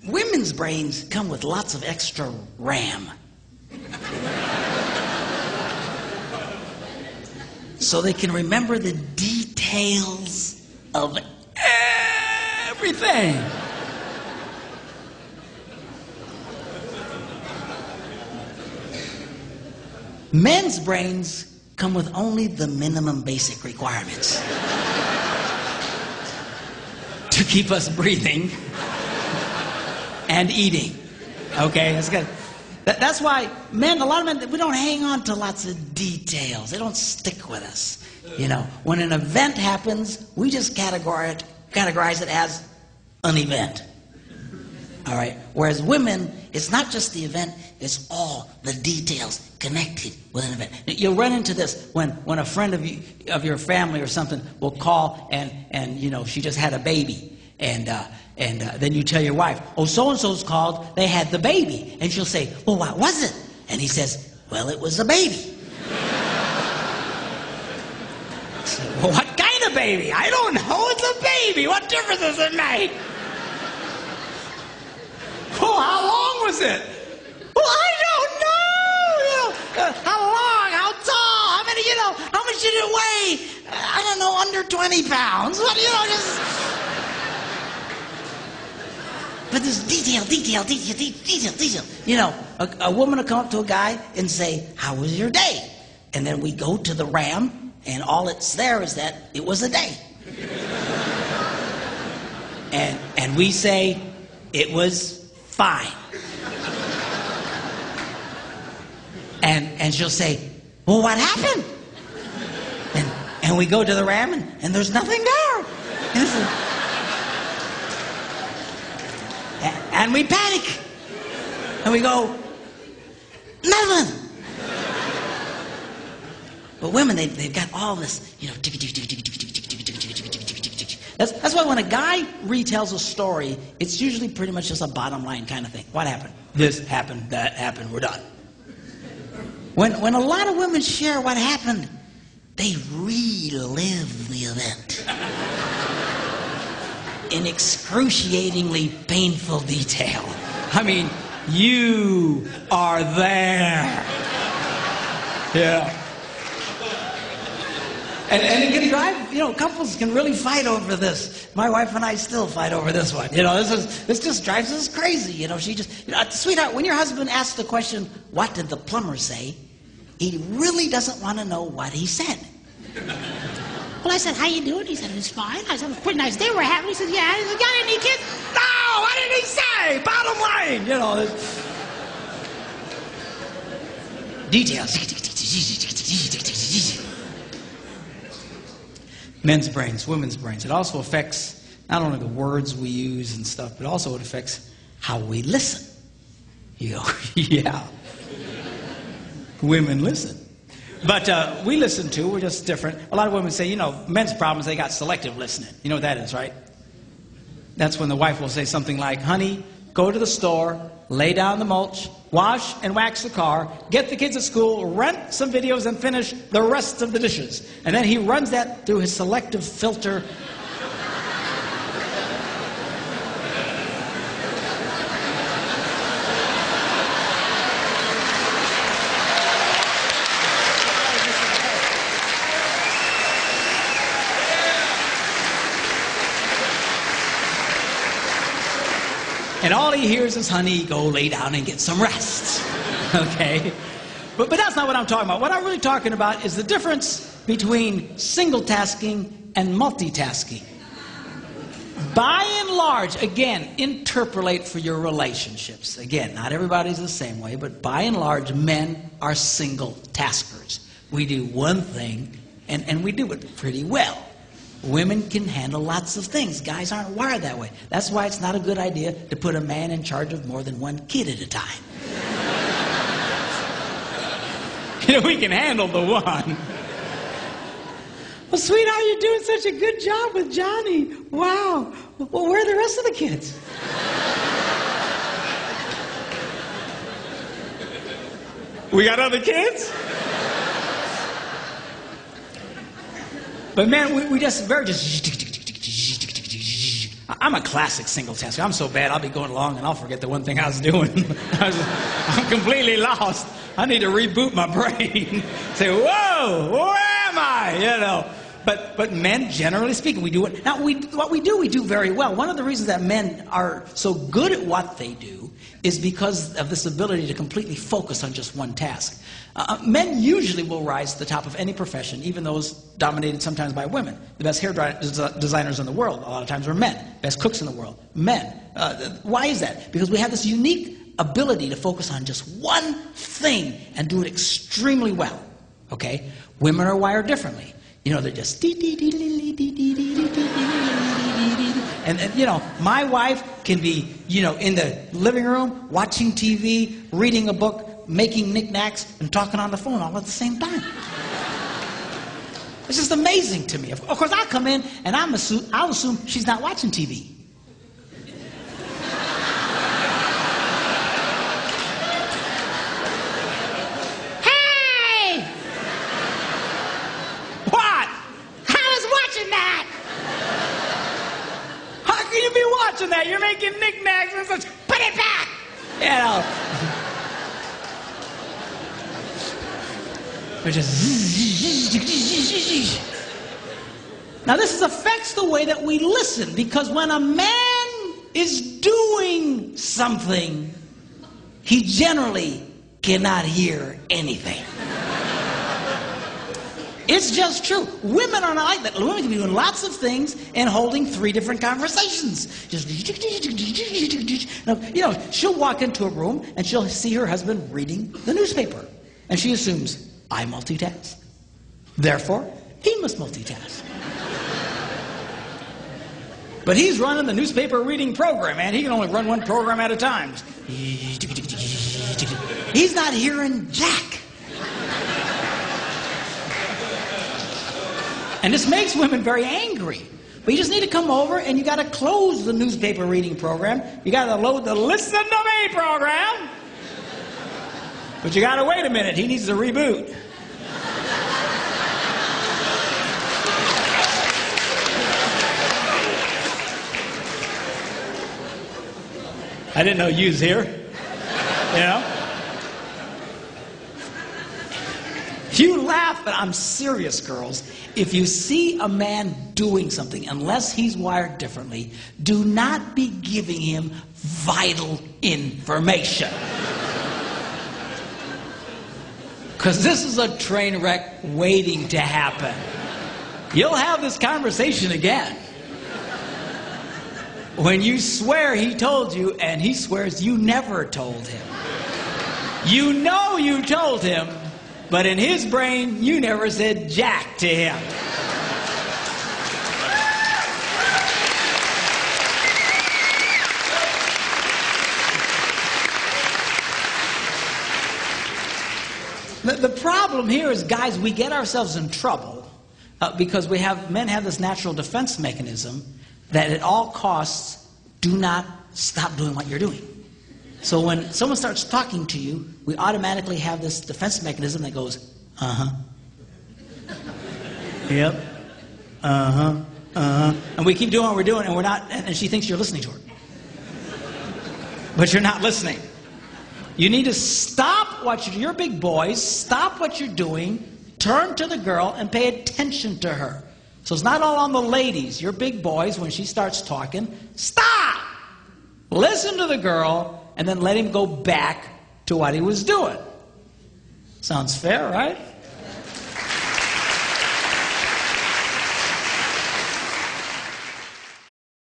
Women's brains come with lots of extra RAM. So they can remember the details of everything. Men's brains come with only the minimum basic requirements to keep us breathing and eating. Okay, that's good. That's why men, a lot of men, we don't hang on to lots of details. They don't stick with us. You know, when an event happens, we just categorize it as an event. All right. Whereas women, it's not just the event, it's all the details connected with an event. You'll run into this when a friend of your family or something will call and you know, she just had a baby. And then you tell your wife, oh, so-and-so's called, they had the baby. And she'll say, well, what was it? And he says, well, it was a baby. So, well, what kind of baby? I don't know, it's a baby. What difference does it make? Well, how long was it? Well, I don't know. You know, how long, how tall, how many, you know, how much did it weigh? I don't know, under 20 pounds. What, you know, just... But there's detail. You know, a woman will come up to a guy and say, how was your day? And then we go to the RAM, and all it's there is that it was a day. And we say, it was fine. And she'll say, well, what happened? And we go to the RAM, and there's nothing there. And we panic. And we go, nothing. But women, they've got all this, you know, that's why when a guy retells a story, it's usually pretty much just a bottom line kind of thing. What happened? This happened, that happened, we're done. When a lot of women share what happened, they relive the event in excruciatingly painful detail. I mean, you are there. Yeah. And it can drive, you know, couples can really fight over this. My wife and I still fight over this one. You know, this just drives us crazy. You know, she just, you know, sweetheart, when your husband asks the question, what did the plumber say? He really doesn't want to know what he said. Well, I said, how you doing? He said, it's fine. I said, it was a pretty nice day we're having. He said, yeah. He said, got any kids? No, what did he say? Bottom line, you know. Details. Men's brains, women's brains. It also affects not only the words we use and stuff, but also it affects how we listen. You go, yeah. Women listen. But we listen too, we're just different. A lot of women say, you know, men's problems, they got selective listening. You know what that is, right? That's when the wife will say something like, honey, go to the store, lay down the mulch, wash and wax the car, get the kids at school, rent some videos, and finish the rest of the dishes. And then he runs that through his selective filter. And all he hears is, honey, go lay down and get some rest. Okay? But that's not what I'm talking about. What I'm really talking about is the difference between single tasking and multitasking. By and large, again, interpolate for your relationships. Again, not everybody's the same way, but by and large, men are single taskers. We do one thing, and we do it pretty well. Women can handle lots of things. Guys aren't wired that way. That's why it's not a good idea to put a man in charge of more than one kid at a time. You know, we can handle the one. Well, sweetheart, you're doing such a good job with Johnny. Wow. Well, where are the rest of the kids? We got other kids? But man, we just very just. I'm a classic single tasker. I'm so bad, I'll be going along and I'll forget the one thing I was doing. I'm completely lost. I need to reboot my brain. Say, whoa, where am I? You know. But men, generally speaking, we do it. Now, what we do very well. One of the reasons that men are so good at what they do is because of this ability to completely focus on just one task. Men usually will rise to the top of any profession, even those dominated sometimes by women. The best hair designers in the world, a lot of times, are men. Best cooks in the world, men. Why is that? Because we have this unique ability to focus on just one thing and do it extremely well. Okay? Women are wired differently. You know, they're just and you know, my wife can be, you know, in the living room, watching TV, reading a book, making knickknacks, and talking on the phone all at the same time. It's just amazing to me. Of course, I come in and I'll assume she's not watching TV. That you're making knickknacks and such. Put it back, you know. Now this affects the way that we listen, because when a man is doing something, he generally cannot hear anything. It's just true. Women are not like that. Women can be doing lots of things and holding 3 different conversations. Just, you know, she'll walk into a room and she'll see her husband reading the newspaper. And she assumes, I multitask. Therefore, he must multitask. But he's running the newspaper reading program, and he can only run one program at a time. He's not hearing jack. And this makes women very angry. But you just need to come over and you got to close the newspaper reading program. You got to load the Listen to Me program. But you got to wait a minute. He needs to reboot. I didn't know you was here. You know? You laugh, but I'm serious, girls. If you see a man doing something, unless he's wired differently, do not be giving him vital information. Because this is a train wreck waiting to happen. You'll have this conversation again. When you swear he told you, and he swears you never told him. You know you told him, but in his brain, you never said jack to him. The problem here is, guys, we get ourselves in trouble because men have this natural defense mechanism that at all costs, do not stop doing what you're doing. So when someone starts talking to you, we automatically have this defense mechanism that goes, uh-huh. Yep. Uh-huh. Uh-huh. And we keep doing what we're doing, and we're not, and she thinks you're listening to her. But you're not listening. You need to stop you're big boys, stop what you're doing, turn to the girl, and pay attention to her. So it's not all on the ladies. You're big boys, when she starts talking, stop! Listen to the girl, and then let him go back to what he was doing. Sounds fair, right?